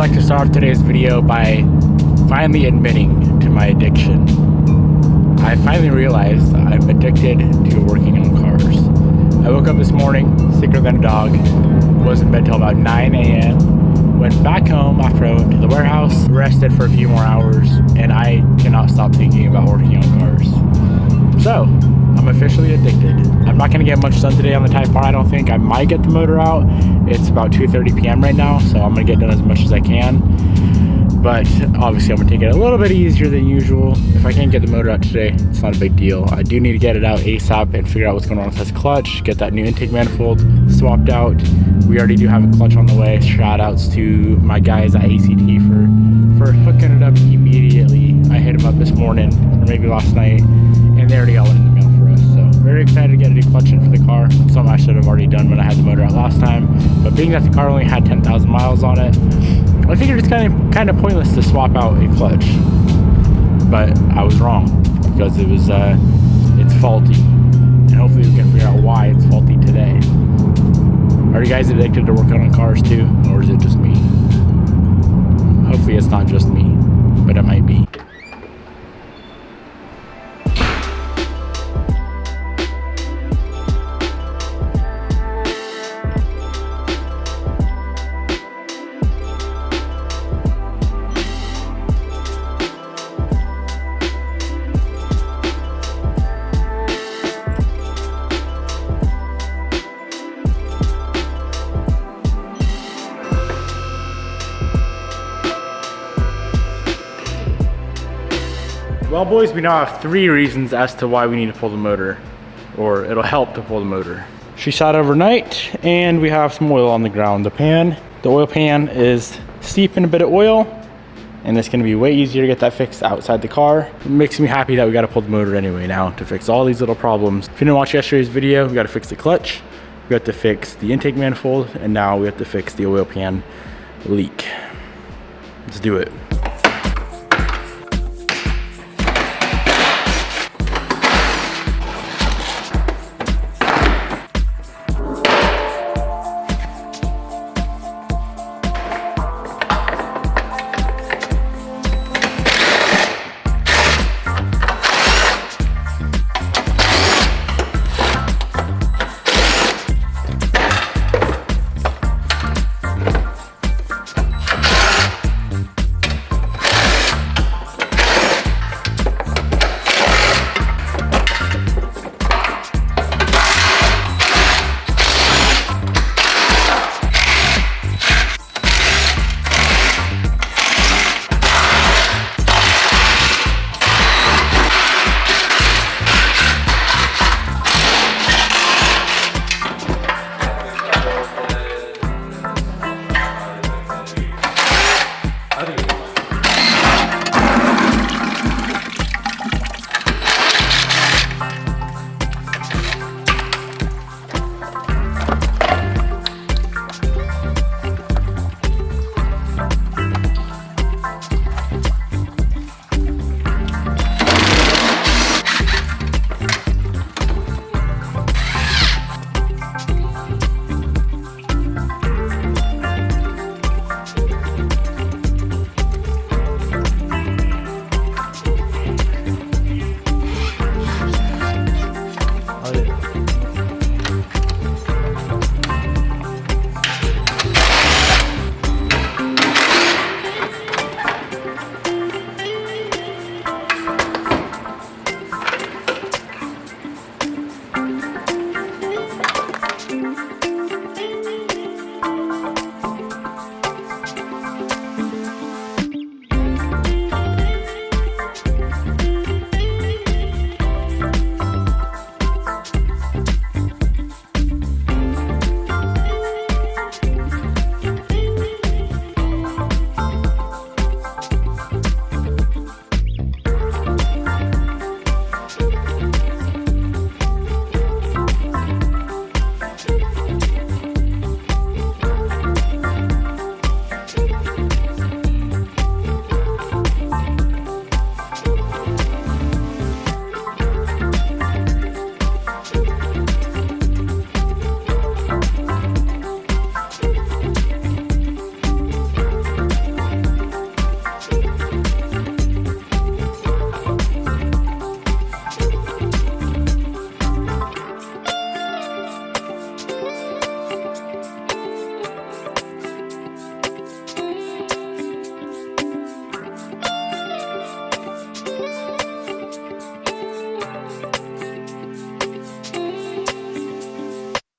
like to start off today's video by finally admitting to my addiction. I finally realized I'm addicted to working on cars. I woke up this morning, sicker than a dog, was in bed till about 9 a.m., went back home after I went to the warehouse, rested for a few more hours, and I cannot stop thinking about working on cars. So, I'm officially addicted. I'm not gonna get much done today on the Type R, I don't think. I might get the motor out. It's about 2:30 p.m. right now, so I'm gonna get done as much as I can. But obviously I'm gonna take it a little bit easier than usual. If I can't get the motor out today, it's not a big deal. I do need to get it out ASAP and figure out what's going on with this clutch, get that new intake manifold swapped out. We already do have a clutch on the way. Shout outs to my guys at ACT for hooking it up immediately. I hit them up this morning, or maybe last night, and they already got one in the mail for us. So very excited to get a new clutch in for the car. Something I should have already done when I had the motor out last time. But being that the car only had 10,000 miles on it, I figured it's kind of pointless to swap out a clutch. But I was wrong, because it's faulty. And hopefully we can figure out why it's faulty today. Are you guys addicted to working on cars too, or is it just me? Hopefully it's not just me, but it might be. Well, boys, we now have 3 reasons as to why we need to pull the motor, or it'll help to pull the motor. She sat overnight, and we have some oil on the ground. The oil pan is steep in a bit of oil, and it's gonna be way easier to get that fixed outside the car. It makes me happy that we gotta pull the motor anyway now to fix all these little problems. If you didn't watch yesterday's video, we gotta fix the clutch, we have to fix the intake manifold, and now we have to fix the oil pan leak. Let's do it.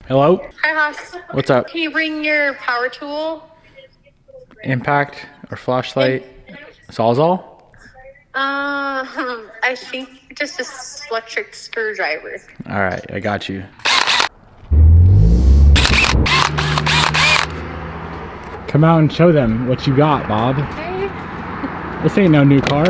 Hello? Hi, Haas. What's up? Can you bring your power tool? Impact or flashlight? Sawzall? I think just a electric screwdriver. All right, I got you. Come out and show them what you got, Bob. Okay. This ain't no new car.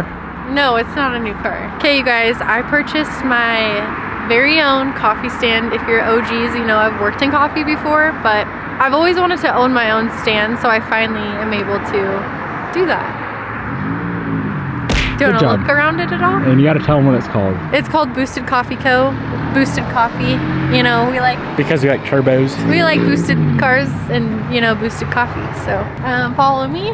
No, it's not a new car. Okay, you guys, I purchased my very own coffee stand. If you're OGs, you know I've worked in coffee before, but I've always wanted to own my own stand, so I finally am able to do that. Do you want to look around it at all? And you got to tell them what it's called. It's called Boosted Coffee Co. Boosted coffee. You know, we like... Because we like turbos. We like boosted cars and, you know, boosted coffee. So, follow me.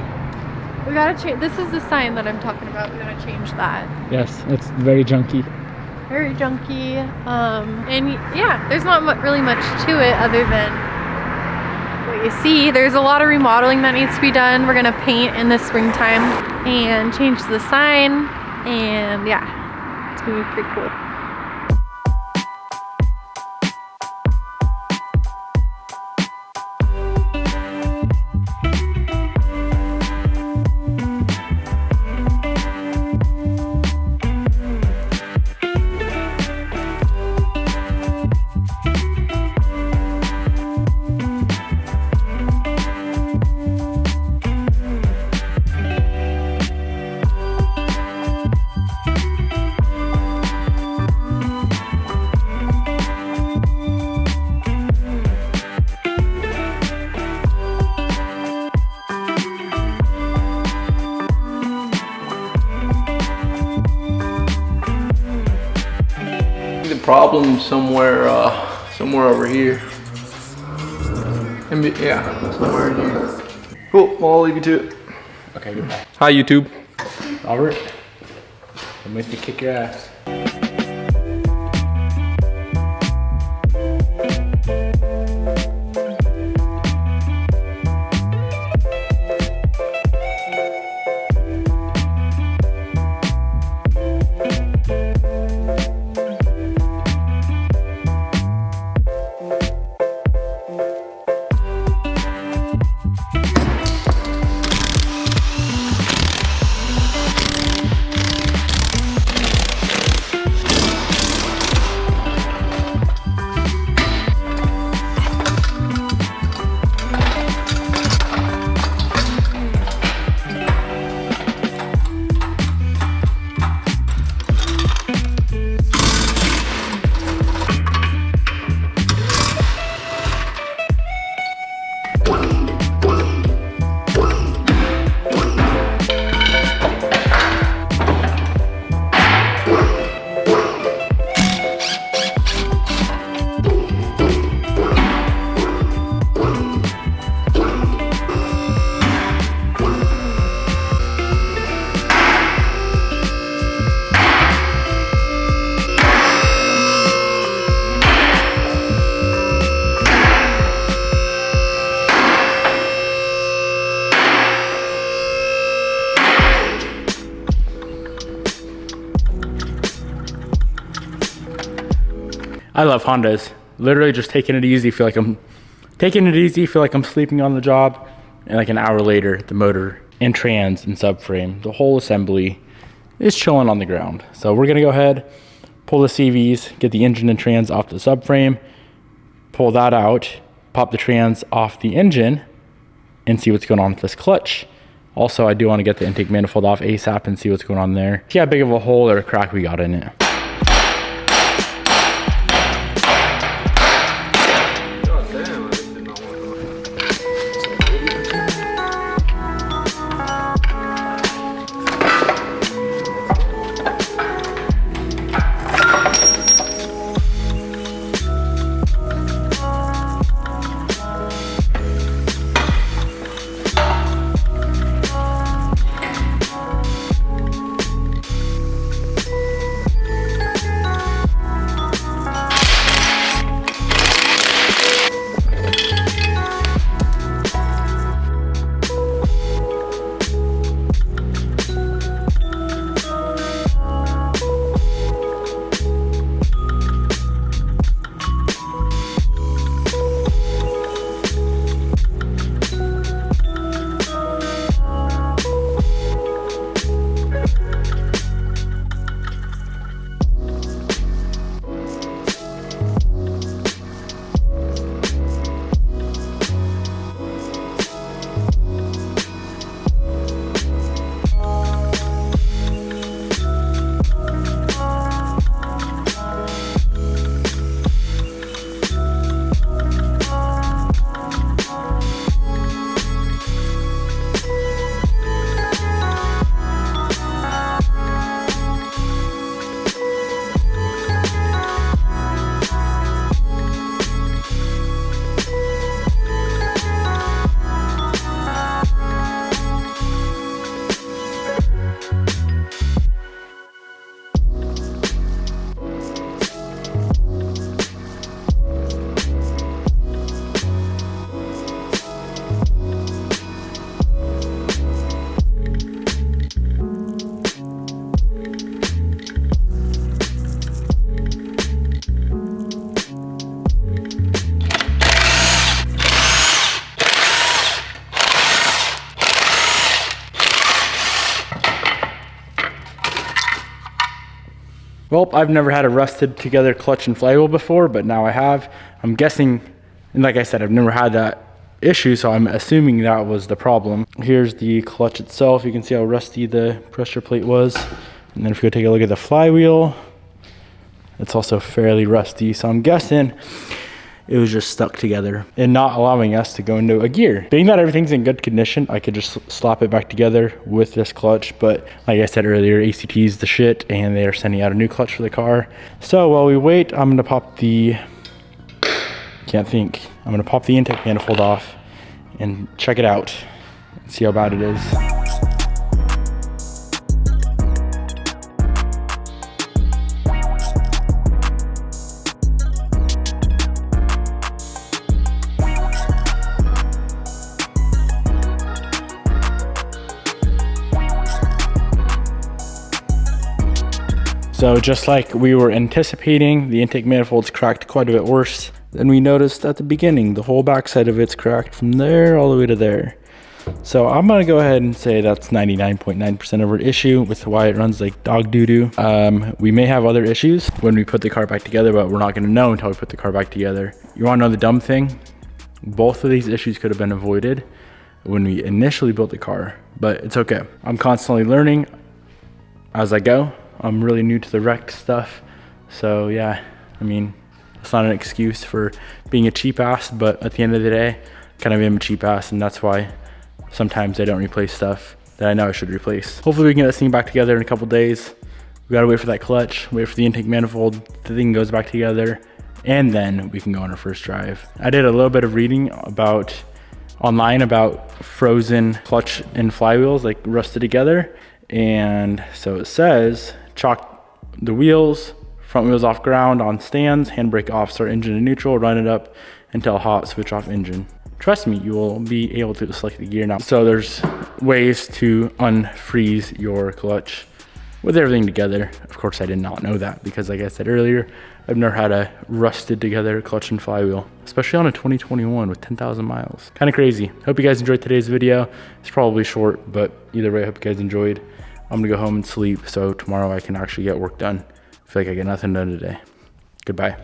We gotta change... This is the sign that I'm talking about. We gotta change that. Yes, it's very junky. Very junky. And yeah, there's not really much to it other than what you see. There's a lot of remodeling that needs to be done. We're gonna paint in the springtime and change the sign, and yeah, it's gonna be pretty cool. Problem somewhere over here. Yeah, somewhere in here. Cool, well, I'll leave you to it. Okay, goodbye. Hi, YouTube. Robert, I'm with you kick your ass. I love Hondas. Literally just taking it easy. Feel like I'm sleeping on the job, and like an hour later, the motor and trans and subframe, the whole assembly is chilling on the ground. So we're gonna go ahead, pull the CVs, get the engine and trans off the subframe, pull that out, pop the trans off the engine, and see what's going on with this clutch. Also, I do want to get the intake manifold off ASAP and see what's going on there. See how big of a hole or a crack we got in it. Well, I've never had a rusted together clutch and flywheel before, but now I have. I'm guessing, and like I said, I've never had that issue, so I'm assuming that was the problem. Here's the clutch itself. You can see how rusty the pressure plate was. And then if we go take a look at the flywheel, it's also fairly rusty. So I'm guessing it was just stuck together and not allowing us to go into a gear. Being that everything's in good condition, I could just slap it back together with this clutch. But like I said earlier, ACT's the shit and they are sending out a new clutch for the car. So while we wait, I'm gonna pop the, I'm gonna pop the intake manifold off and check it out and see how bad it is. So just like we were anticipating, the intake manifold's cracked quite a bit worse than we noticed at the beginning. The whole backside of it's cracked from there all the way to there. So I'm gonna go ahead and say that's 99.9% of our issue with why it runs like dog doo-doo. We may have other issues when we put the car back together, but we're not gonna know until we put the car back together. You wanna know the dumb thing? Both of these issues could have been avoided when we initially built the car, but it's okay. I'm constantly learning as I go. I'm really new to the wrecked stuff. So yeah, I mean, it's not an excuse for being a cheap ass, but at the end of the day, I kind of am a cheap ass, and that's why sometimes I don't replace stuff that I know I should replace. Hopefully we can get this thing back together in a couple days. We gotta wait for that clutch, wait for the intake manifold, the thing goes back together, and then we can go on our first drive. I did a little bit of reading online about frozen clutch and flywheels, like rusted together. And so it says, chalk the wheels, front wheels off ground on stands, handbrake off, start engine in neutral, run it up until hot, switch off engine. Trust me, you will be able to select the gear now. So there's ways to unfreeze your clutch with everything together. Of course, I did not know that because like I said earlier, I've never had a rusted together clutch and flywheel, especially on a 2021 with 10,000 miles. Kind of crazy. Hope you guys enjoyed today's video. It's probably short, but either way, I hope you guys enjoyed. I'm gonna go home and sleep so tomorrow I can actually get work done. I feel like I get nothing done today. Goodbye.